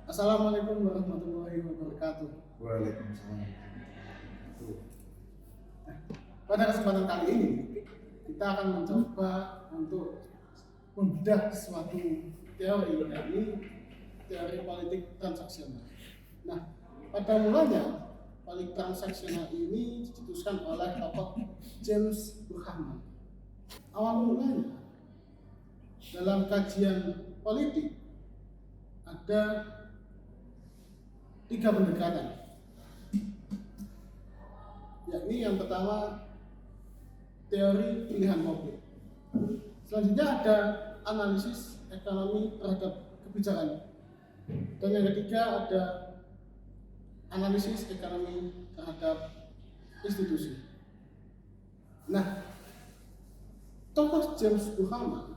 Assalamualaikum warahmatullahi wabarakatuh. Waalaikumsalam. Pada kesempatan kali ini, kita akan mencoba untuk membedah suatu teori, yakni teori politik transaksional. Nah, pada mulanya, politik transaksional ini dicetuskan oleh tokoh James Buchanan. Awal mulanya, dalam kajian politik, ada 3 pendekatan, yakni yang pertama teori pilihan publik, selanjutnya ada analisis ekonomi terhadap kebijakan, dan yang ketiga ada analisis ekonomi terhadap institusi. Nah, tokoh James Buchanan,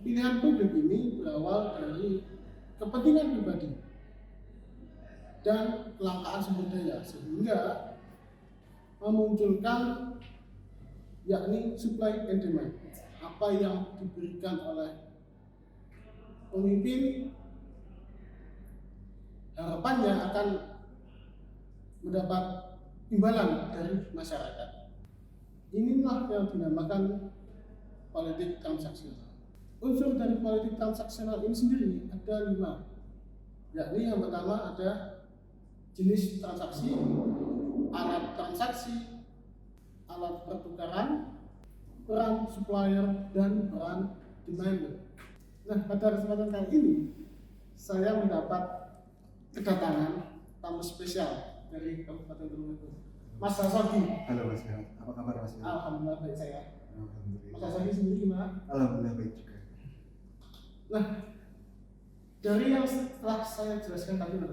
pilihan publik ini berawal dari kepentingan pribadi dan kelangkaan sumber daya, sehingga memunculkan yakni supply and demand. Apa yang diberikan oleh pemimpin, harapannya akan mendapat imbalan dari masyarakat. Inilah yang dinamakan politik transaksional. Unsur dari politik transaksional ini sendiri ada 5, yakni yang pertama ada jenis transaksi, alat transaksi, alat pertukaran, peran supplier, dan peran demand. Nah, pada kesempatan kali ini saya mendapat kedatangan tamu spesial dari Kabupaten Tulungagung, Mas Sasogi. Halo Mas Bel, apa kabar Mas Bel? Alhamdulillah baik saya. Alhamdulillah. Mas Sasogi sendiri gimana? Alhamdulillah baik juga. Nah, dari yang setelah saya jelaskan tadi,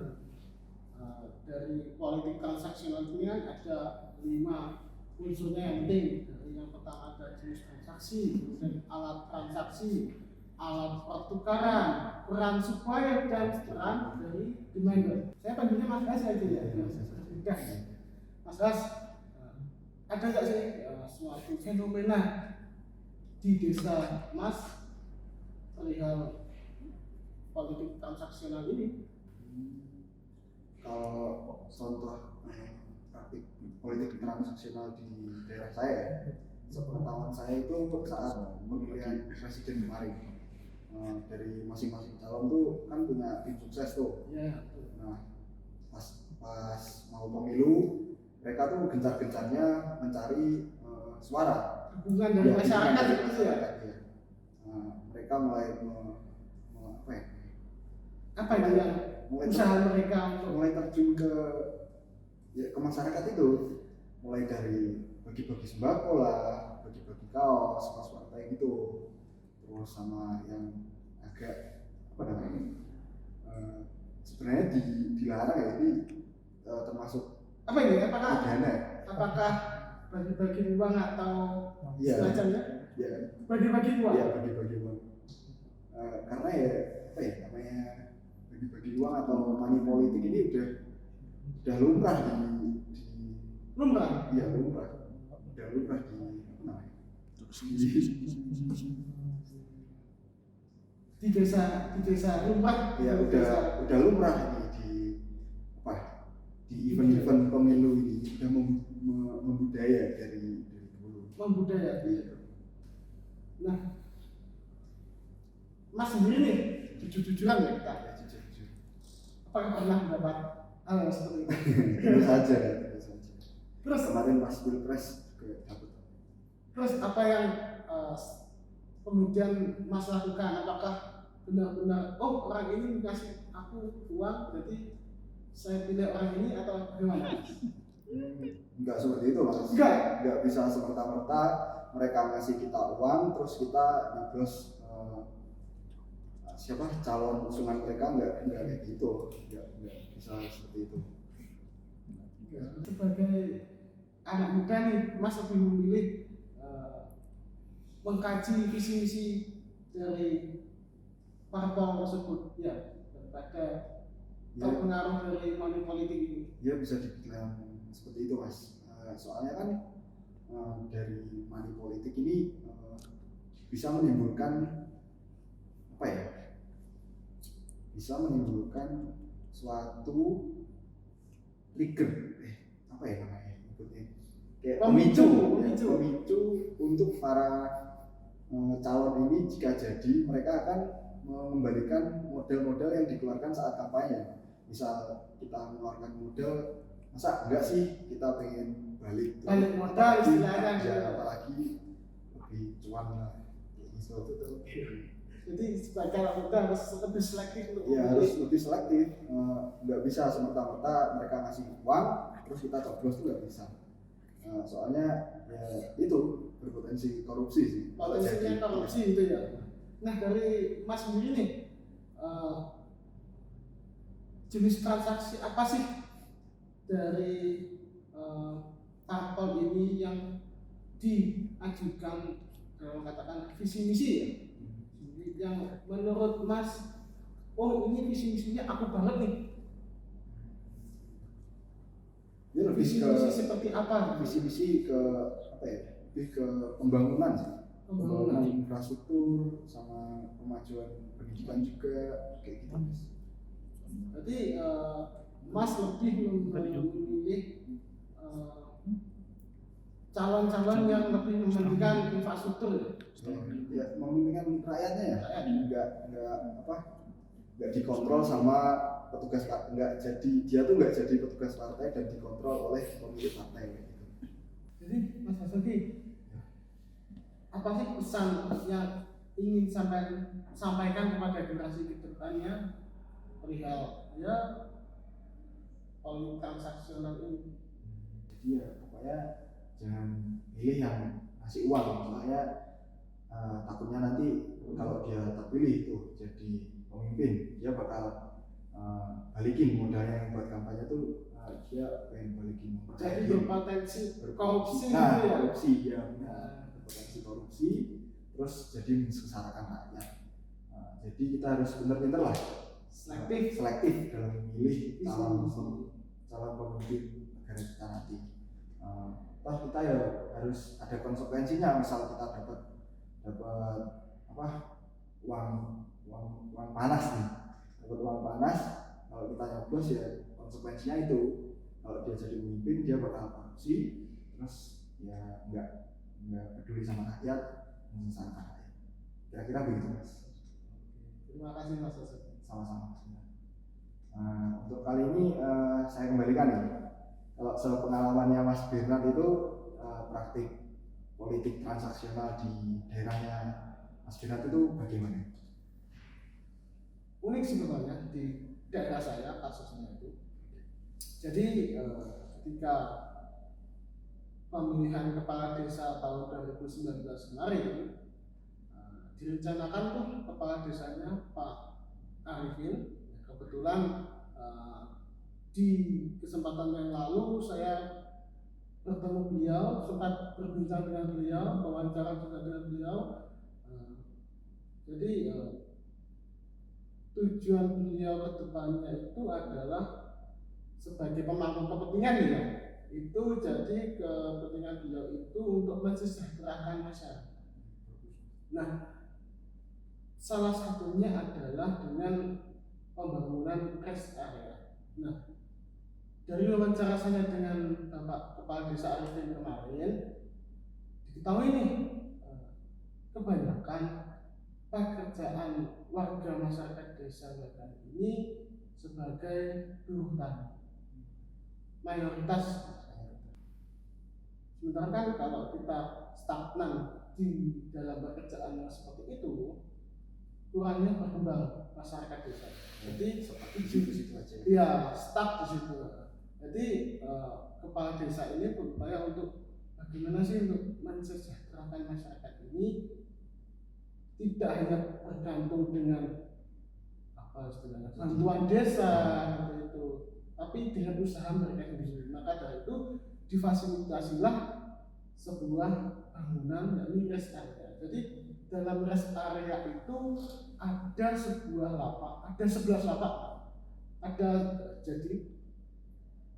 dari politik transaksional ini kan ada 5 unsurnya yang penting. Dari yang pertama ada jenis transaksi, kemudian alat transaksi, alat pertukaran, peran supplier, dan peran dari demand. Saya panggilnya Mas Gas aja ya. Mas Gas, ada nggak sih suatu fenomena di desa Mas perihal politik transaksional ini? Kalau contoh praktik politik transaksional di daerah saya, sepengetahuan saya itu saat pemilihan presiden kemarin, dari masing-masing calon tuh kan punya tim sukses tuh. Ya. Nah, pas mau pemilu, mereka tuh gencar-gencarnya mencari suara, Dukungan dari masyarakat gitu ya. Mereka mulai Apa itu yang usaha mereka untuk mulai terjun ke masyarakat itu, mulai dari bagi-bagi sembako lah, bagi-bagi kaos partai gitu, terus sama yang agak sebenarnya dilarang ya, ini termasuk apa ini? Apakah pidana? apakah bagi-bagi uang atau semacamnya? Ya, Bagi-bagi uang. ya bagi-bagi uang. Karena ya namanya bagi-bagi uang atau money politik ini udah lumrah lumrah. Iya, lumrah. Udah lumrah di desa lumrah. Ya udah lumrah ini di event-event pemilu ini udah membudaya dari dulu. Membudaya gitu. Nah, Mas sendiri nih, jujur-jujuran ya kita. Jujur. Apakah pernah mendapat hal seperti itu? Terus saja. Terus kemarin pas Pilpres juga dapat. Terus apa yang kemudian Mas lakukan? Apakah benar-benar orang ini kasih aku uang, berarti saya pilih orang ini, atau bagaimana? Enggak seperti itu Mas. Enggak bisa semerta-merta mereka ngasih kita uang terus kita nyoblos siapa calon usungan mereka, enggak kayak gitu. Enggak bisa seperti itu. Sebagai anak muda nih, Mas lebih memilih mengkaji visi misi dari parpol tersebut ya, daripada terpengaruh dari money politik ini. Ya bisa dibilang seperti itu Mas. Soalnya kan dari money politik ini bisa menimbulkan bisa menimbulkan suatu trigger, apa ya namanya nyebutnya, kayak Pemicu. pemicu untuk para calon ini jika jadi mereka akan mengembalikan modal-modal yang dikeluarkan saat kampanye. Misal kita mengeluarkan modal, masa enggak sih kita pengen balik modal istilahnya ya, apalagi lebih cuan lah gitu. Jadi sebagai anak muda harus lebih selektif untuk ya harus lebih selektif, nggak bisa semerta-merta mereka ngasih uang terus kita coblos tuh nggak bisa. Soalnya ya itu berpotensi korupsi sih. Potensinya korupsi itu ya. Nah dari Mas sendiri nih, jenis transaksi apa sih dari parpol ini yang diajukan kalau katakan visi misi ya, yang menurut Mas, oh ini visi misinya aku banget nih. Ini lebih Visi misi seperti apa? Visi misi ke apa ya? Lebih ke pembangunan sih. Pembangunan infrastruktur sama kemajuan pendidikan juga kayak gitu. Berarti Mas lebih memilih calon-calon yang lebih mementingkan infrastruktur ya mementingkan rakyatnya ya, enggak dikontrol sama petugas partai, dia tuh enggak jadi petugas partai dan dikontrol oleh pemilik partai gitu. Jadi Mas Hasuki, apa sih pesan yang ingin sampaikan kepada generasi kedepannya perihal ya politik transaksional ini? Jadi ya pokoknya jangan pilih yang ngasih uang, soalnya takutnya nanti kalau dia terpilih tuh jadi pemimpin, dia bakal balikin modalnya yang buat kampanye tuh, dia pengen balikin. Jadi berpotensi korupsi nah, gitu ya? Korupsi ya, berpotensi korupsi, terus jadi mensengsarakan rakyat. Jadi kita harus benar-benar lah selektif dalam memilih calon pemimpin negara kita nanti. Toh kita ya harus ada konsekuensinya. Misal kita dapat uang panas nih, kalau kita nyoblos ya konsekuensinya itu, kalau dia jadi pemimpin dia bakal korupsi, terus ya nggak peduli sama rakyat, menyengsarakan rakyat. Kira-kira begitu Mas. Terima kasih Mas Hasuki. Sama-sama. Untuk kali ini saya kembalikan nih. Kalau sepengalamannya Mas Bernard itu praktik politik transaksional di daerahnya Mas Bernard itu bagaimana? Unik sebenarnya di daerah saya kasusnya itu. Jadi ketika pemilihan kepala desa tahun 2019 kemarin, direncanakan tuh kepala desanya Pak Arifin. Kebetulan di kesempatan yang lalu saya bertemu beliau, sempat berbincang dengan beliau, wawancara juga dengan beliau. Jadi tujuan beliau ke depannya itu adalah sebagai pemangku kepentingan ya. Itu jadi kepentingan beliau itu untuk mensejahterakan masyarakat. Nah, salah satunya adalah dengan pembangunan rest area. Nah, dari wawancara saya dengan Bapak Kepala Desa Arifin kemarin, diketahui nih kebanyakan pekerjaan warga masyarakat desa Wetan ini sebagai buruh tani, mayoritas. Sementara kan kalau kita stagnan di dalam pekerjaan yang seperti itu, kurangnya berkembang masyarakat desa. Jadi seperti di situ aja. Iya, stuck di situ. Jadi kepala desa ini berupaya untuk bagaimana sih untuk mensejahterakan masyarakat ini, tidak hanya bergantung dengan apa istilahnya bantuan desa itu, tapi dengan usaha mereka sendiri. Maka dari itu difasilitasilah sebuah bangunan yakni rest area. Jadi dalam rest area itu ada sebuah lapak, ada 11 lapak.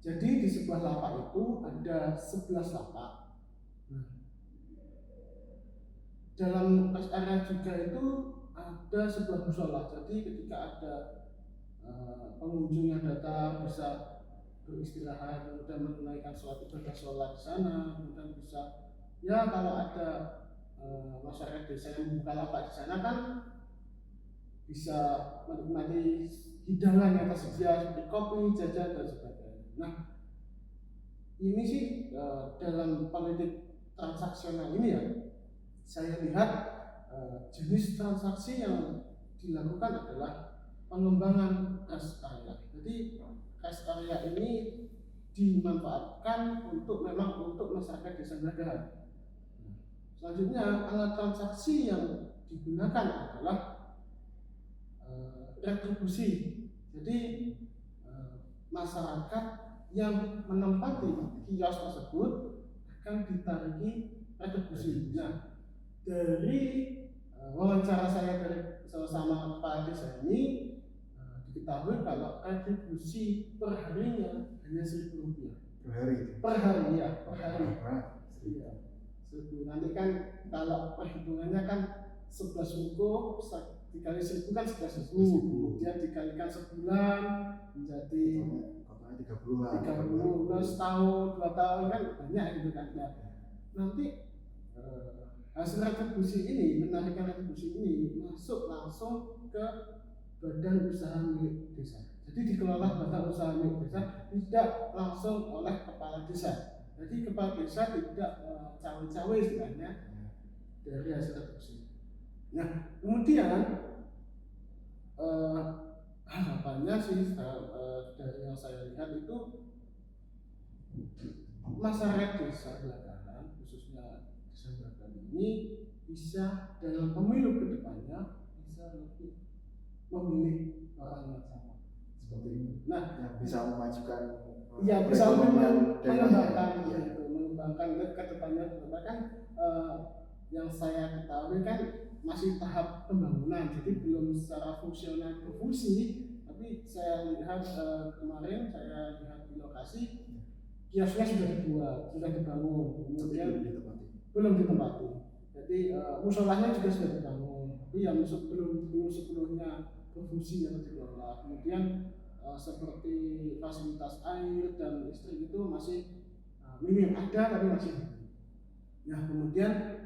Jadi di sebuah lapak itu ada 11 lapak. Dalam rest area juga itu ada sebuah musola. Jadi ketika ada pengunjung yang datang bisa beristirahat, kemudian menunaikan sholat di sana, kemudian bisa ya kalau ada masyarakat desa yang membuka lapak di sana kan bisa menikmati hidangan yang tersedia seperti kopi, jajan dan sebagainya. Nah, ini sih dalam politik transaksional ini ya, saya lihat jenis transaksi yang dilakukan adalah pengembangan rest area. Jadi rest area ini dimanfaatkan memang untuk masyarakat desa Gelagahan. Selanjutnya alat transaksi yang digunakan adalah retribusi. Jadi masyarakat yang menempati kios tersebut akan ditariki retribusi. Nah, dari wawancara saya sama kepala desa ini diketahui kalau retribusi per harinya hanya Rp1.000. Per hari ya, per hari. Iya. Nanti kan kalau perhitungannya kan 11 ruko dikali 1.000 kan 11.000, kemudian dikalikan sebulan menjadi 30 plus tahun 2 tahun kan banyak gitu kan. Nah, nanti hasil retribusi ini, penarikan retribusi ini masuk langsung ke badan usaha milik desa. Jadi dikelola badan usaha milik desa, tidak langsung oleh kepala desa. Jadi kepala desa tidak cawe-cawe istilahnya dari hasil retribusi. Nah, kemudian harapannya sih dari yang saya lihat itu masyarakat desa Gelagahan, khususnya desa Gelagahan ini bisa dalam pemilu kedepannya bisa lebih memilih orang yang sama seperti itu. Nah, yang bisa memajukan bisa mengembangkan ke depannya. Bahkan yang saya ketahui kan masih tahap pembangunan, jadi belum secara fungsional berfungsi. Tapi saya lihat kemarin saya lihat di lokasi kiosnya sudah dibuat, sudah dibangun, kemudian belum ditempati. Jadi musolahnya juga sudah dibangun, tapi yang belum sepenuhnya berfungsi atau dikelola. Kemudian seperti fasilitas air dan listrik itu masih minim, ada tapi masih. Nah, kemudian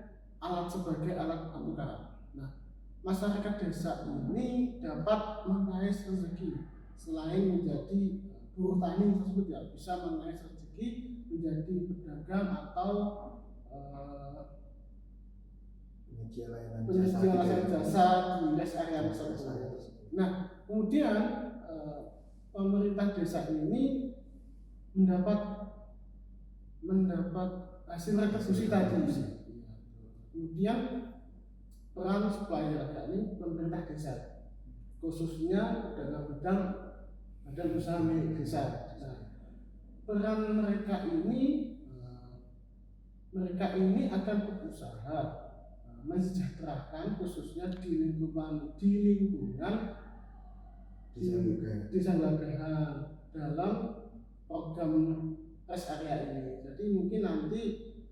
sebagai alat pertukaran. Nah, masyarakat desa ini dapat mengais rezeki selain menjadi buruh tani tersebut ya, bisa mengais rezeki menjadi pedagang atau penyedia layanan jasa di rest area tersebut. Nah, kemudian pemerintah desa ini mendapat hasil retribusi tadi. Kemudian peran supplier, yakni pemerintah desa, khususnya pedagang badan usaha milik desa. Nah, peran mereka ini akan berusaha mensejahterakan khususnya di lingkungan desa Gelagahan dalam program rest area ini. Jadi mungkin nanti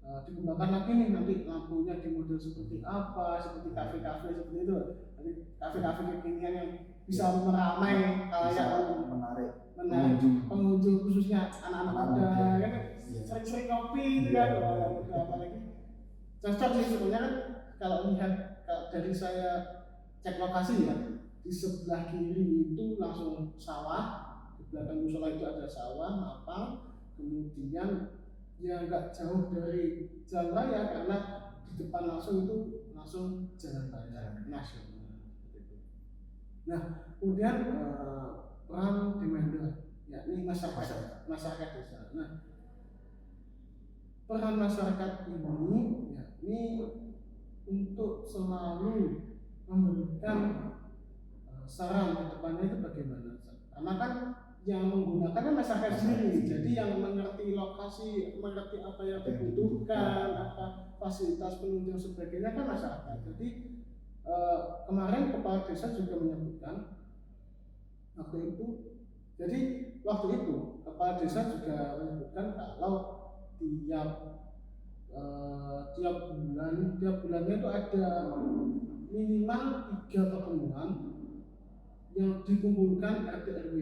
dikembangkan lagi nih, nanti lampunya di model seperti apa, seperti kafe-kafe seperti itu. Nanti kafe-kafe kekinian yang bisa meramai kayak menarik pengunjung khususnya anak-anak muda kan sering-sering ngopi gitu kan. Apalagi cocok sih sebenarnya kan kalau lihat dari saya cek lokasi ya, di sebelah kiri itu langsung sawah, di belakang musola itu ada sawah, lapang, kemudian ya nggak jauh dari jalan raya karena di depan langsung jalan raya nasional. Nah, kemudian peran demand, yakni masyarakat desa. Nah, peran masyarakat ini yakni untuk selalu memberikan saran ke depannya itu bagaimana. Karena kan yang menggunakan kan masyarakat sendiri, jadi yang mengerti lokasi, mengerti apa yang dibutuhkan, apa fasilitas penunjang sebagainya kan masyarakat. Jadi kemarin kepala desa juga menyebutkan waktu itu kepala desa juga menyebutkan kalau tiap bulannya itu ada minimal 3 pertemuan yang dikumpulkan RT RW.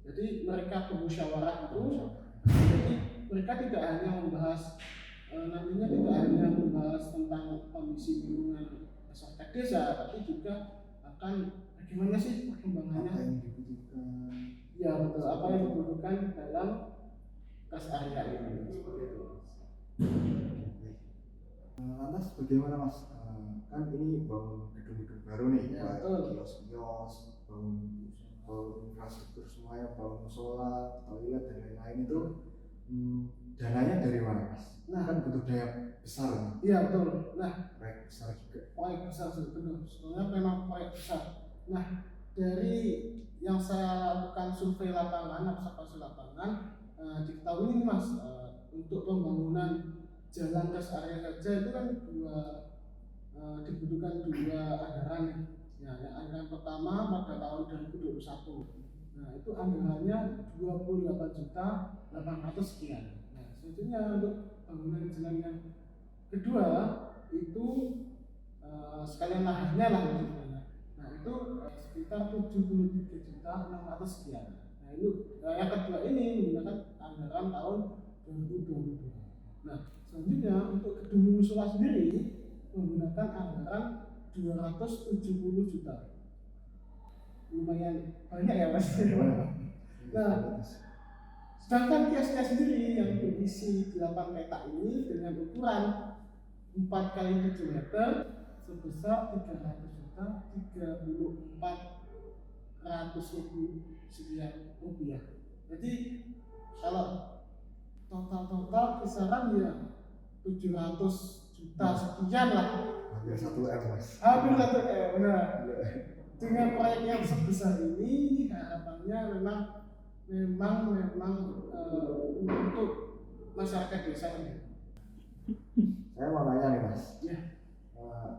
Jadi mereka bermusyawarah itu, jadi mereka tidak hanya membahas nantinya tidak hanya membahas tentang kondisi lingkungan masyarakat desa, tapi juga akan bagaimana sih perkembangannya. Apa yang dibutuhkan? Ya betul, apa yang dibutuhkan dalam kas area ini. Lantas bagaimana Mas? Kan ini bangun gedung-gedung baru nih, Ya, kios-kios, bangun infrastruktur semuanya, bangun musola, toilet dan lain-lain itu dananya dari mana Mas? Nah, Kan butuh dana besar nih. Iya betul. Nah, Proyek besar juga. proyek besar betul. Sebenarnya memang proyek besar. Nah, dari yang saya lakukan survei lapangan, observasi lapangan, diketahui ini Mas, untuk pembangunan jalan rest area saja itu kan dibutuhkan 2 anggaran. Ya, yang anggaran pertama pada tahun 2021. Nah, itu anggarannya 28.800 sekian. Nah, selanjutnya untuk bangunan jalan yang kedua itu sekalian lahannya lah maksudnya. Nah, itu sekitar 73.600 sekian. Nah, itu yang kedua ini menggunakan anggaran tahun 2022. Nah, selanjutnya untuk gedung musola sendiri menggunakan anggaran 270 juta. Lumayan banyak ya Mas. Nah, sedangkan kiosnya sendiri yang berisi 8 petak ini dengan ukuran 4 kali 7 meter sebesar 300 juta 34.000 sekian rupiah. Jadi kalau total kisaran ya 700 juta sekian lah. Hampir 1 M Mas. Hampir 1 M. Nah, dengan proyek yang sebesar ini harapannya memang untuk masyarakat desa ini. Saya mau nanya nih Mas. Ya.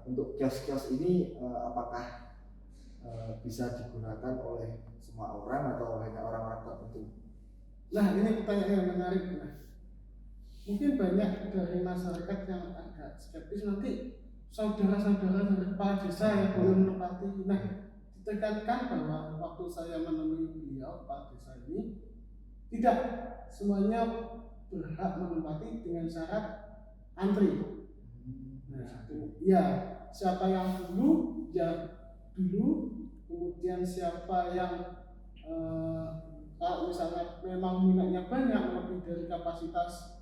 Untuk kios-kios ini apakah bisa digunakan oleh semua orang atau hanya orang-orang tertentu? Nah, ini pertanyaan yang menarik. Nah, mungkin banyak dari masyarakat yang agak skeptis nanti saudara-saudara dari kepala desa yang boleh menempati. Nah, ditekankan bahwa waktu saya menemui beliau kepala desa ini tidak semuanya berhak menempati dengan syarat antri. Nah, ya siapa yang dulu ya dulu, kemudian siapa yang kalau misalnya memang minatnya banyak lebih dari kapasitas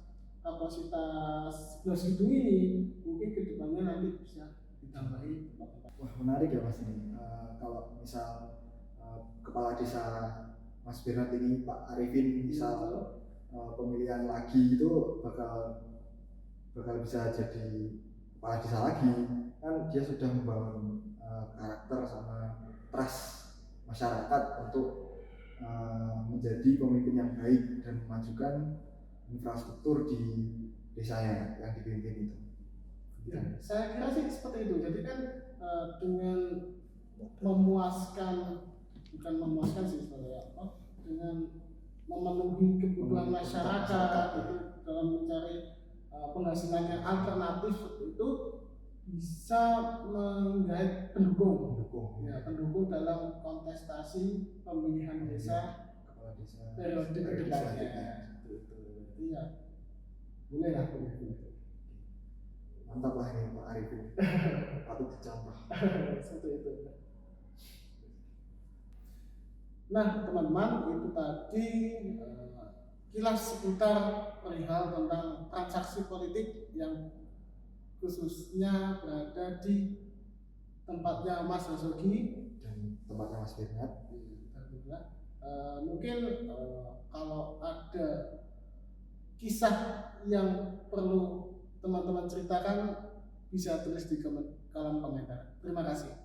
11 gedung ini, mungkin kedepannya nanti bisa ditambahi. Wah, menarik ya Mas ini. Kalau misal kepala desa Mas Bernard ini, Pak Arifin misal pemilihan lagi itu bakal bisa jadi kepala desa lagi, kan dia sudah membangun karakter sama trust masyarakat untuk menjadi pemimpin yang baik dan memajukan infrastruktur di desanya yang dipimpin itu. Ya, saya kira sih seperti itu. Jadi kan dengan memuaskan, bukan memuaskan sih sebenarnya, dengan memenuhi kebutuhan masyarakat itu dalam mencari penghasilan yang alternatif itu bisa menggait pendukung dalam kontestasi pemilihan desa Kepala desa periode kedepannya. Iya, boleh lah. Mantap lah ini Pak Arifin. Patut dicontoh. Seperti itu. Nah, teman-teman, itu tadi kilas seputar perihal tentang transaksi politik yang khususnya berada di tempatnya Mas Hasogi dan tempatnya Mas Bernard. Mungkin kalau ada kisah yang perlu teman-teman ceritakan bisa tulis di kolom komentar. Terima kasih.